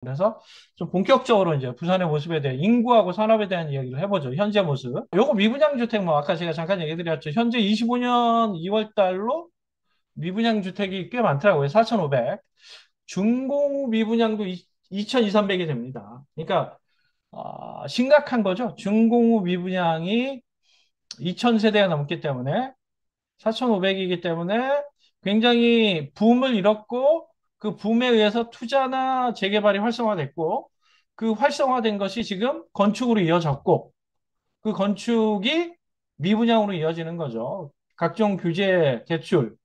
그래서 좀 본격적으로 이제 부산의 모습에 대해 인구하고 산업에 대한 이야기를 해보죠. 현재 모습. 요거 미분양 주택 뭐 아까 제가 잠깐 얘기 드렸죠. 현재 25년 2월 달로 미분양 주택이 꽤 많더라고요. 4,500. 중공업 미분양도 2,200이 됩니다. 그러니까 심각한 거죠. 중공업 미분양이 2,000세대가 넘기 때문에 4,500이기 때문에 굉장히 붐을 일었고 그 붐에 의해서 투자나 재개발이 활성화됐고 그 활성화된 것이 지금 건축으로 이어졌고 그 건축이 미분양으로 이어지는 거죠. 각종 규제, 대출,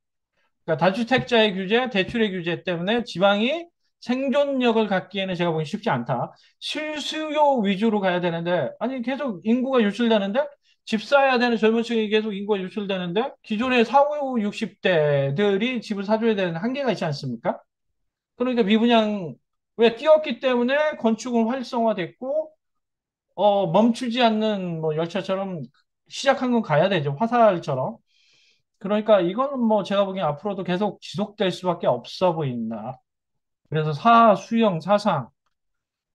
그러니까 다주택자의 규제, 대출의 규제 때문에 지방이 생존력을 갖기에는 제가 보기 쉽지 않다. 실수요 위주로 가야 되는데, 아니, 계속 인구가 유출되는데, 집 사야 되는 젊은 층이 계속 인구가 유출되는데, 기존의 4, 5, 60대들이 집을 사줘야 되는 한계가 있지 않습니까? 그러니까 미분양, 왜 뛰었기 때문에 건축은 활성화됐고, 멈추지 않는 뭐 열차처럼 시작한 건 가야 되죠. 화살처럼. 그러니까 이거는 뭐 제가 보기엔 앞으로도 계속 지속될 수밖에 없어 보인다. 그래서 수영, 사상.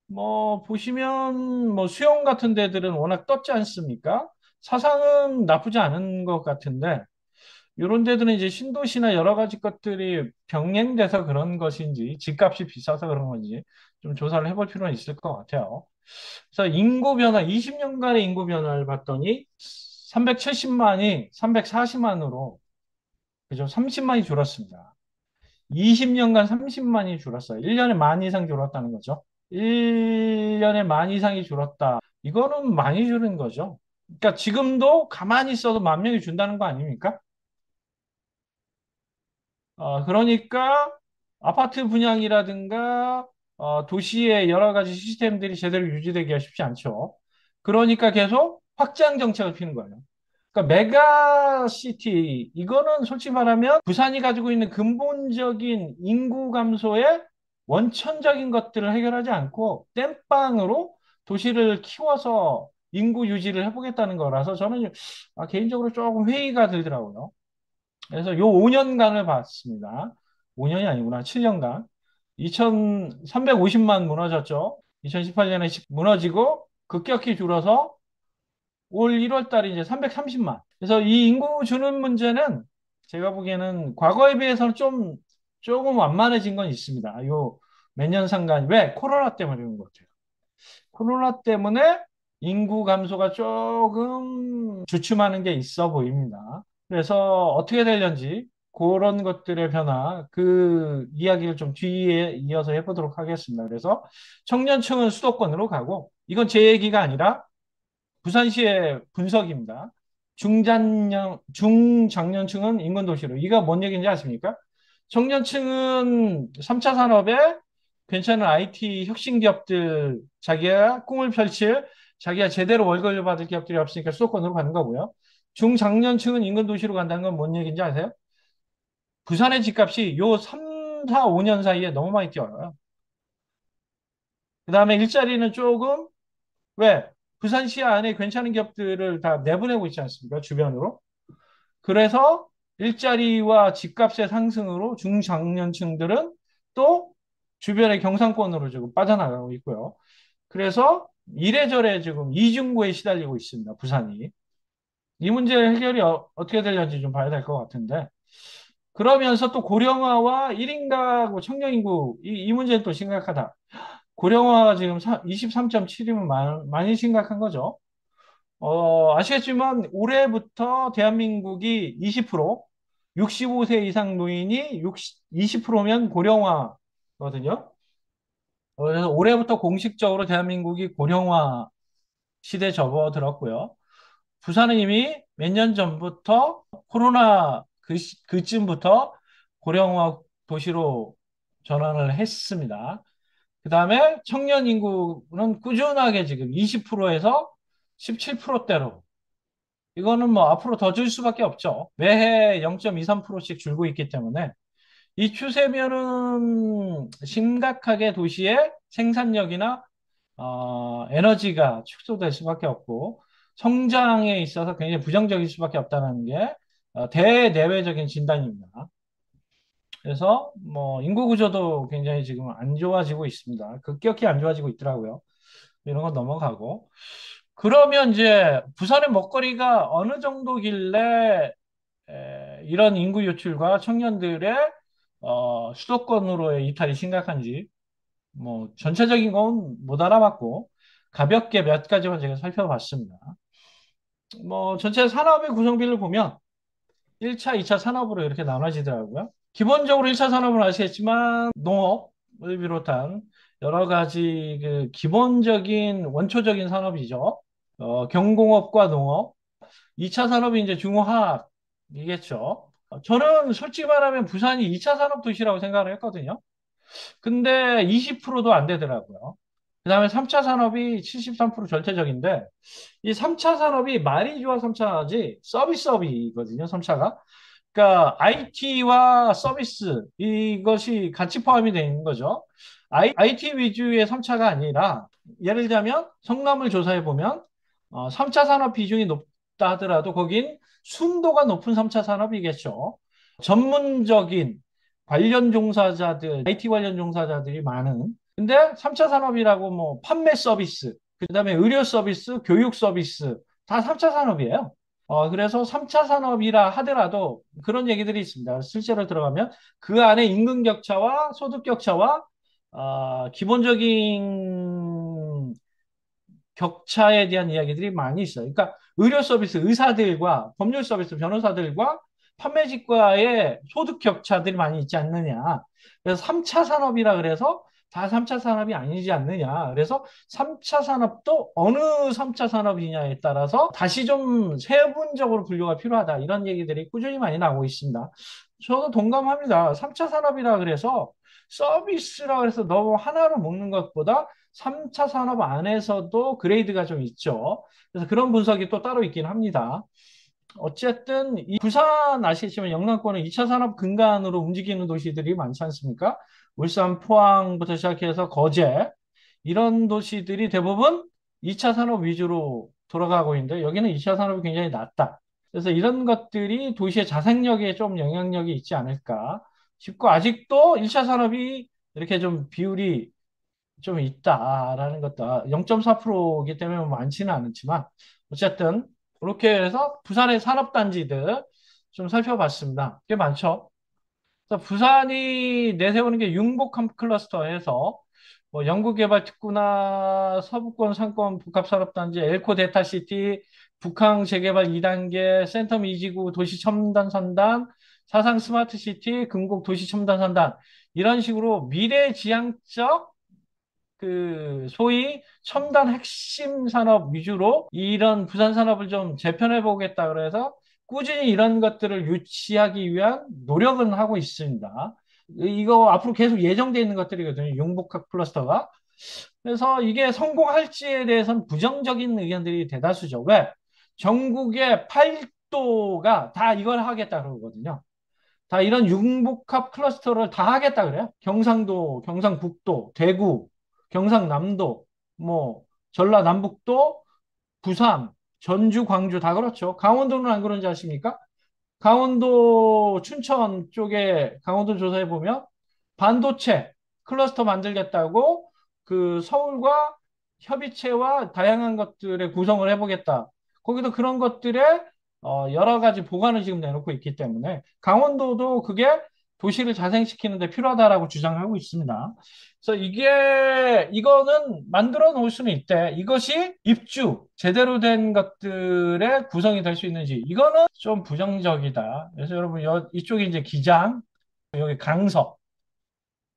뭐 보시면 뭐 수영 같은 데들은 워낙 떴지 않습니까? 사상은 나쁘지 않은 것 같은데 이런 데들은 이제 신도시나 여러 가지 것들이 병행돼서 그런 것인지 집값이 비싸서 그런 건지 좀 조사를 해볼 필요는 있을 것 같아요. 그래서 인구 변화, 20년간의 인구 변화를 봤더니 370만이 340만으로 그죠? 30만이 줄었습니다. 20년간 30만이 줄었어요. 1년에 만 이상 줄었다는 거죠. 1년에 만 이상이 줄었다. 이거는 많이 줄은 거죠. 그러니까 지금도 가만히 있어도 만 명이 준다는 거 아닙니까? 그러니까 아파트 분양이라든가 도시의 여러 가지 시스템들이 제대로 유지되기가 쉽지 않죠. 그러니까 계속 확장 정책을 피는 거예요. 그러니까 메가시티 이거는 솔직히 말하면 부산이 가지고 있는 근본적인 인구 감소의 원천적인 것들을 해결하지 않고 땜빵으로 도시를 키워서 인구 유지를 해보겠다는 거라서 저는 개인적으로 조금 회의가 들더라고요. 그래서 요 5년간을 봤습니다. 5년이 아니구나. 7년간. 2,350만 무너졌죠. 2018년에 무너지고 급격히 줄어서 올 1월 달에 이제 330만. 그래서 이 인구 주는 문제는 제가 보기에는 과거에 비해서는 조금 완만해진 건 있습니다. 요 몇 년 상간. 왜? 코로나 때문에 그런 것 같아요. 코로나 때문에 인구 감소가 조금 주춤하는 게 있어 보입니다. 그래서 어떻게 되려는지 그런 것들의 변화, 그 이야기를 좀 뒤에 이어서 해보도록 하겠습니다. 그래서 청년층은 수도권으로 가고 이건 제 얘기가 아니라 부산시의 분석입니다. 중장년층은 인근도시로. 이거 뭔 얘기인지 아십니까? 청년층은 3차 산업에 괜찮은 IT 혁신 기업들, 자기가 꿈을 펼칠, 자기가 제대로 월급을 받을 기업들이 없으니까 수도권으로 가는 거고요. 중장년층은 인근도시로 간다는 건 뭔 얘기인지 아세요? 부산의 집값이 요 3, 4, 5년 사이에 너무 많이 뛰어요. 그 다음에 일자리는 조금 왜? 부산시 안에 괜찮은 기업들을 다 내보내고 있지 않습니까? 주변으로. 그래서 일자리와 집값의 상승으로 중장년층들은 또 주변의 경상권으로 지금 빠져나가고 있고요. 그래서 이래저래 지금 이중고에 시달리고 있습니다. 부산이. 이 문제 해결이 떻게 되려는지 좀 봐야 될 것 같은데. 그러면서 또 고령화와 1인 가구 청년 인구 이 문제는 또 심각하다. 고령화가 지금 23.7이면 많이 심각한 거죠. 아시겠지만 올해부터 대한민국이 20%, 65세 이상 노인이 20%면 고령화거든요. 그래서 올해부터 공식적으로 대한민국이 고령화 시대에 접어들었고요. 부산은 이미 몇 년 전부터 코로나 그쯤부터 고령화 도시로 전환을 했습니다. 그 다음에 청년 인구는 꾸준하게 지금 20%에서 17%대로 이거는 뭐 앞으로 더 줄 수밖에 없죠. 매해 0.23%씩 줄고 있기 때문에 이 추세면은 심각하게 도시의 생산력이나 에너지가 축소될 수밖에 없고 성장에 있어서 굉장히 부정적일 수밖에 없다는 게 대내외적인 진단입니다. 그래서 뭐 인구 구조도 굉장히 지금 안 좋아지고 있습니다. 급격히 안 좋아지고 있더라고요. 이런 건 넘어가고. 그러면 이제 부산의 먹거리가 어느 정도길래 이런 인구 유출과 청년들의 수도권으로의 이탈이 심각한지 뭐 전체적인 건 못 알아봤고 가볍게 몇 가지만 제가 살펴봤습니다. 뭐 전체 산업의 구성비를 보면 1차, 2차 산업으로 이렇게 나눠지더라고요. 기본적으로 1차 산업은 아시겠지만 농업을 비롯한 여러 가지 그 기본적인 원초적인 산업이죠. 경공업과 농업. 2차 산업이 이제 중화학이겠죠. 저는 솔직히 말하면 부산이 2차 산업 도시라고 생각을 했거든요. 근데 20%도 안 되더라고요. 그 다음에 3차 산업이 73% 절대적인데 이 3차 산업이 말이 좋아 3차지 서비스업이거든요. 3차가. 그러니까 IT와 서비스 이것이 같이 포함이 되어 있는 거죠. IT 위주의 3차가 아니라 예를 들자면 성남을 조사해 보면 3차 산업 비중이 높다 하더라도 거긴 순도가 높은 3차 산업이겠죠. 전문적인 관련 종사자들, IT 관련 종사자들이 많은. 근데 3차 산업이라고 뭐 판매 서비스, 그다음에 의료 서비스, 교육 서비스 다 3차 산업이에요. 그래서 3차 산업이라 하더라도 그런 얘기들이 있습니다. 실제로 들어가면 그 안에 임금 격차와 소득 격차와 기본적인 격차에 대한 이야기들이 많이 있어요. 그러니까 의료 서비스, 의사들과 법률 서비스, 변호사들과 판매직과의 소득 격차들이 많이 있지 않느냐. 그래서 3차 산업이라 그래서 다 3차 산업이 아니지 않느냐. 그래서 3차 산업도 어느 3차 산업이냐에 따라서 다시 좀 세분적으로 분류가 필요하다. 이런 얘기들이 꾸준히 많이 나오고 있습니다. 저도 동감합니다. 3차 산업이라 그래서 서비스라 그래서 너무 하나로 먹는 것보다 3차 산업 안에서도 그레이드가 좀 있죠. 그래서 그런 분석이 또 따로 있긴 합니다. 어쨌든 이 부산 아시겠지만 영남권은 2차 산업 근간으로 움직이는 도시들이 많지 않습니까? 울산, 포항부터 시작해서 거제 이런 도시들이 대부분 2차 산업 위주로 돌아가고 있는데 여기는 2차 산업이 굉장히 낮다. 그래서 이런 것들이 도시의 자생력에 좀 영향력이 있지 않을까 싶고 아직도 1차 산업이 이렇게 좀 비율이 좀 있다라는 것도 0.4%이기 때문에 많지는 않지만 어쨌든 그렇게 해서 부산의 산업단지들 좀 살펴봤습니다. 꽤 많죠. 그래서 부산이 내세우는 게 융복합 클러스터에서 뭐 연구개발 특구나 서부권 상권 복합산업단지, 엘코 데이터시티, 북항 재개발 2단계, 센텀 이지구 도시첨단산단, 사상 스마트시티, 금곡 도시첨단산단 이런 식으로 미래지향적 그 소위 첨단 핵심 산업 위주로 이런 부산 산업을 좀 재편해 보겠다 그래서 꾸준히 이런 것들을 유치하기 위한 노력은 하고 있습니다. 이거 앞으로 계속 예정되어 있는 것들이거든요. 융복합 클러스터가. 그래서 이게 성공할지에 대해서는 부정적인 의견들이 대다수죠. 왜? 전국의 8도가 다 이걸 하겠다 그러거든요. 다 이런 융복합 클러스터를 다 하겠다 그래요. 경상도, 경상북도, 대구, 경상남도, 뭐 전라남북도, 부산, 전주, 광주 다 그렇죠. 강원도는 안 그런지 아십니까? 강원도 춘천 쪽에 강원도 조사해 보면 반도체 클러스터 만들겠다고 그 서울과 협의체와 다양한 것들의 구성을 해보겠다. 거기도 그런 것들에 여러 가지 보관을 지금 내놓고 있기 때문에 강원도도 그게 도시를 자생시키는 데 필요하다라고 주장하고 있습니다. 그래서 이거는 만들어 놓을 수는 있대. 이것이 입주, 제대로 된 것들의 구성이 될 수 있는지, 이거는 좀 부정적이다. 그래서 여러분, 이쪽에 이제 기장, 여기 강서,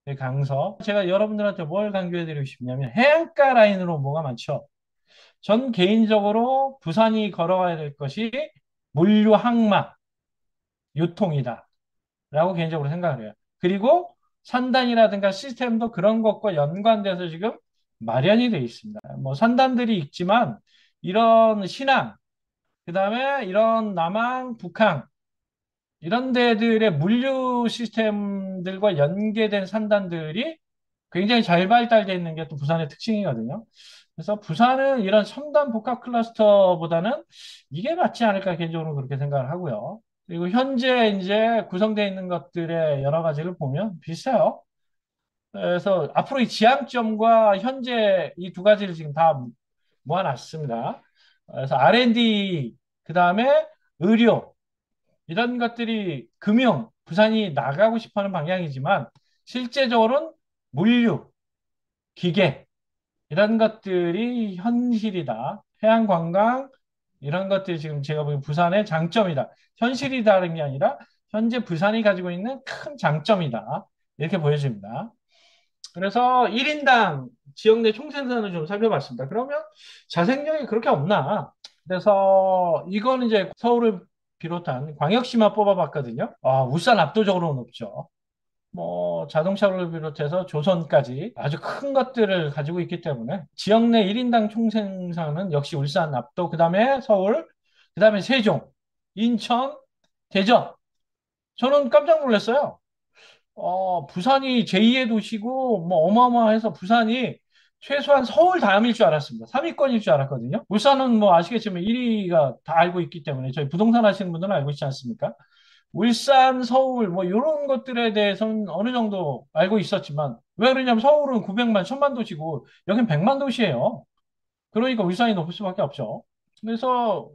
여기 강서. 제가 여러분들한테 뭘 강조해 드리고 싶냐면, 해안가 라인으로 뭐가 많죠? 전 개인적으로 부산이 걸어가야 될 것이 물류 항만, 유통이다. 라고 개인적으로 생각을 해요. 그리고 산단이라든가 시스템도 그런 것과 연관돼서 지금 마련이 돼 있습니다. 뭐 산단들이 있지만 이런 신안, 그다음에 이런 남한, 북한 이런 데들의 물류 시스템들과 연계된 산단들이 굉장히 잘 발달되어 있는 게 또 부산의 특징이거든요. 그래서 부산은 이런 첨단 복합 클러스터보다는 이게 맞지 않을까 개인적으로 그렇게 생각을 하고요. 그리고 현재 이제 구성되어 있는 것들의 여러 가지를 보면 비슷해요. 그래서 앞으로 이 지향점과 현재 이 두 가지를 지금 다 모아놨습니다. 그래서 R&D, 그 다음에 의료, 이런 것들이 금융, 부산이 나가고 싶어 하는 방향이지만 실제적으로는 물류, 기계, 이런 것들이 현실이다. 해양관광, 이런 것들이 지금 제가 보기엔 부산의 장점이다. 현실이다는 게 아니라 현재 부산이 가지고 있는 큰 장점이다. 이렇게 보여집니다. 그래서 1인당 지역 내 총생산을 좀 살펴봤습니다. 그러면 자생력이 그렇게 없나? 그래서 이거는 이제 서울을 비롯한 광역시만 뽑아봤거든요. 울산 압도적으로 높죠. 뭐 자동차를 비롯해서 조선까지 아주 큰 것들을 가지고 있기 때문에 지역 내 1인당 총생산은 역시 울산 압도, 그 다음에 서울, 그 다음에 세종, 인천, 대전. 저는 깜짝 놀랐어요. 부산이 제2의 도시고 뭐 어마어마해서 부산이 최소한 서울 다음일 줄 알았습니다. 3위권일 줄 알았거든요. 울산은 뭐 아시겠지만 1위가 다 알고 있기 때문에 저희 부동산 하시는 분들은 알고 있지 않습니까? 울산, 서울 뭐 이런 것들에 대해서는 어느 정도 알고 있었지만 왜 그러냐면 서울은 900만, 1000만 도시고 여긴 100만 도시예요. 그러니까 울산이 높을 수밖에 없죠. 그래서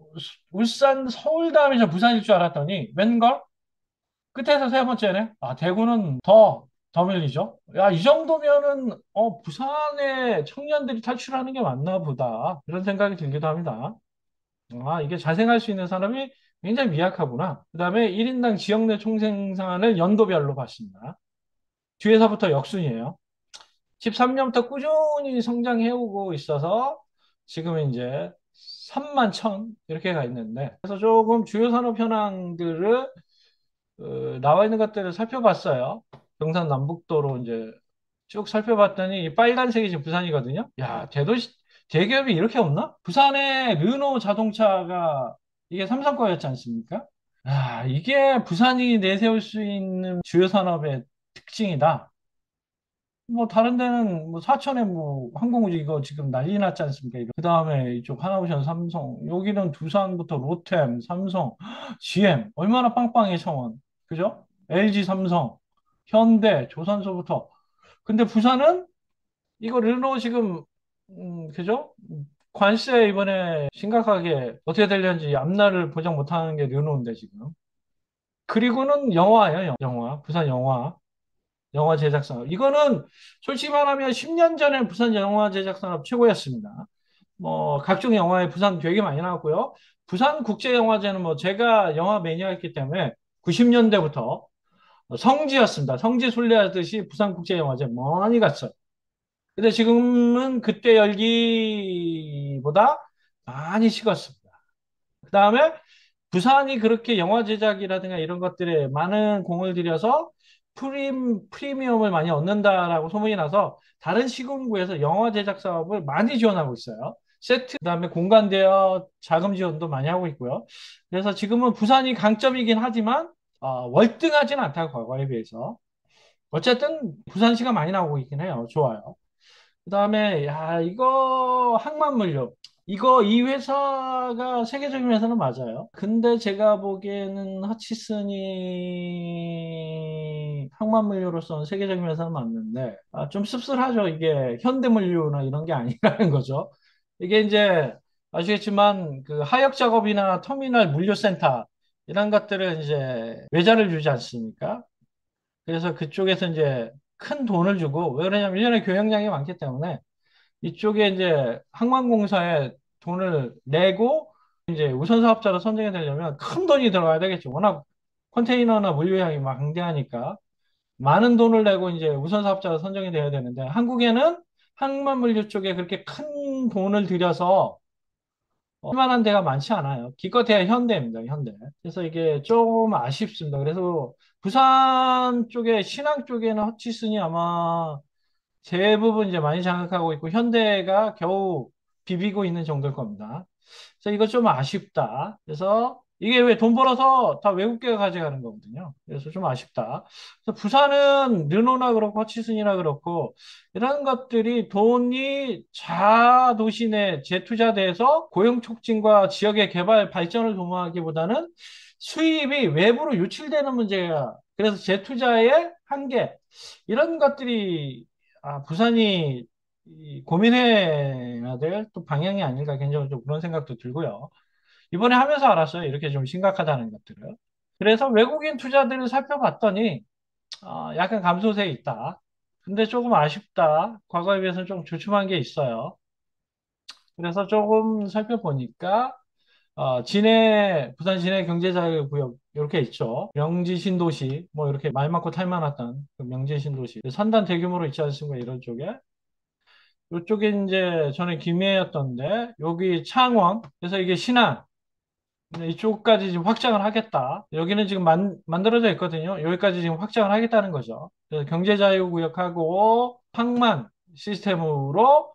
울산, 서울 다음에 저 부산일 줄 알았더니 웬걸? 끝에서 세 번째네. 대구는 더 밀리죠. 야, 이 정도면은, 부산에 청년들이 탈출하는 게 맞나 보다. 그런 생각이 들기도 합니다. 이게 자생할 수 있는 사람이 굉장히 미약하구나. 그 다음에 1인당 지역 내 총생산을 연도별로 봤습니다. 뒤에서부터 역순이에요. 13년부터 꾸준히 성장해오고 있어서 지금은 이제 3만 천 이렇게 가 있는데, 그래서 조금 주요 산업 현황들을 나와 있는 것들을 살펴봤어요. 경상남북도로 이제 쭉 살펴봤더니 이 빨간색이 지금 부산이거든요. 야, 대기업이 이렇게 없나? 부산에 르노 자동차가 이게 삼성 거였지 않습니까? 이게 부산이 내세울 수 있는 주요 산업의 특징이다. 뭐 다른 데는 뭐 사천에 뭐 항공우주 이거 지금 난리 났지 않습니까? 그 다음에 이쪽 하나오션 삼성, 여기는 두산부터 로템, 삼성, GM 얼마나 빵빵해 청원, 그죠? LG 삼성, 현대, 조선소부터. 근데 부산은 이거 르노 지금 그죠? 관세 이번에 심각하게 어떻게 되려는지 앞날을 보장 못하는 게 르노인데 지금. 그리고는 영화예요, 영화. 부산 영화. 영화 제작 산업. 이거는 솔직히 말하면 10년 전에 부산 영화 제작 산업 최고였습니다. 뭐 각종 영화에 부산 되게 많이 나왔고요. 부산 국제영화제는 뭐 제가 영화 매니아였기 때문에 90년대부터 성지였습니다. 성지 순례하듯이 부산 국제영화제 많이 갔어요. 근데 지금은 그때 열기보다 많이 식었습니다. 그 다음에 부산이 그렇게 영화 제작이라든가 이런 것들에 많은 공을 들여서 프리미엄을 많이 얻는다라고 소문이 나서 다른 시군구에서 영화 제작 사업을 많이 지원하고 있어요. 세트, 그다음에 공간 대여 자금 지원도 많이 하고 있고요. 그래서 지금은 부산이 강점이긴 하지만 월등하지는 않다고 과거에 비해서. 어쨌든 부산시가 많이 나오고 있긴 해요. 좋아요. 그다음에 이거 항만물류. 이거 이 회사가 세계적인 회사는 맞아요. 근데 제가 보기에는 하치슨이 항만물류로서는 세계적인 회사는 맞는데 좀 씁쓸하죠. 이게 현대물류나 이런 게 아니라는 거죠. 이게 이제 아시겠지만 그 하역 작업이나 터미널 물류센터 이런 것들은 이제 외자를 주지 않습니까? 그래서 그쪽에서 이제 큰 돈을 주고 왜 그러냐면 1년에 교역량이 많기 때문에 이쪽에 이제 항만공사에 돈을 내고 이제 우선 사업자로 선정이 되려면 큰 돈이 들어가야 되겠죠. 워낙 컨테이너나 물류량이 막대하니까 많은 돈을 내고 이제 우선 사업자로 선정이 돼야 되는데 한국에는 항만 물류 쪽에 그렇게 큰 돈을 들여서 할 만한 데가 많지 않아요. 기껏해야 현대입니다, 현대. 그래서 이게 좀 아쉽습니다. 그래서 부산 쪽에 신항 쪽에는 허치슨이 아마 대부분 이제 많이 장악하고 있고 현대가 겨우 비비고 있는 정도일 겁니다. 그래서 이거 좀 아쉽다. 그래서 이게 왜 돈 벌어서 다 외국계 가져가는 거거든요. 그래서 좀 아쉽다. 그래서 부산은 르노나 그렇고 허치슨이나 그렇고 이런 것들이 돈이 자도시 내 재투자돼서 고용 촉진과 지역의 개발 발전을 도모하기보다는 수입이 외부로 유출되는 문제가, 그래서 재투자의 한계, 이런 것들이 부산이 고민해야 될 또 방향이 아닐까, 개인적으로 좀 그런 생각도 들고요. 이번에 하면서 알았어요. 이렇게 좀 심각하다는 것들을. 그래서 외국인 투자들을 살펴봤더니 약간 감소세에 있다. 근데 조금 아쉽다. 과거에 비해서는 좀 주춤한 게 있어요. 그래서 조금 살펴보니까 부산 진해 경제자유구역 이렇게 있죠. 명지 신도시 뭐 이렇게 말 많고 탈 많았던 그 명지 신도시 산단 대규모로 있지 않습니까? 이런 쪽에 이쪽에 이제 전에 김해였던데 여기 창원 그래서 이게 신안 이쪽까지 지금 확장을 하겠다. 여기는 지금 만들어져 있거든요. 여기까지 지금 확장을 하겠다는 거죠. 그래서 경제자유구역하고 항만 시스템으로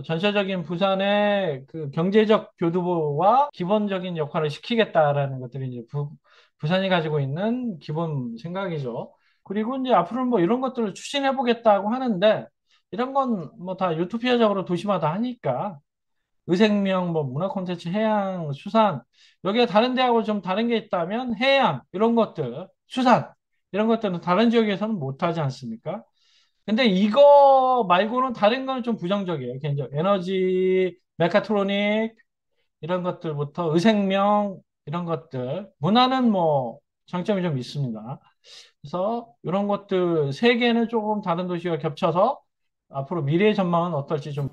전체적인 부산의 그 경제적 교두보와 기본적인 역할을 시키겠다라는 것들이 이제 부산이 가지고 있는 기본 생각이죠. 그리고 이제 앞으로는 뭐 이런 것들을 추진해 보겠다고 하는데 이런 건 뭐 다 유토피아적으로 도시마다 하니까 의생명, 뭐 문화 콘텐츠, 해양, 수산 여기에 다른 데하고 좀 다른 게 있다면 해양 이런 것들, 수산 이런 것들은 다른 지역에서는 못하지 않습니까? 근데 이거 말고는 다른 건 좀 부정적이에요. 개인적으로 에너지, 메카트로닉 이런 것들부터 의생명 이런 것들 문화는 뭐 장점이 좀 있습니다. 그래서 이런 것들 세 개는 조금 다른 도시와 겹쳐서 앞으로 미래의 전망은 어떨지 좀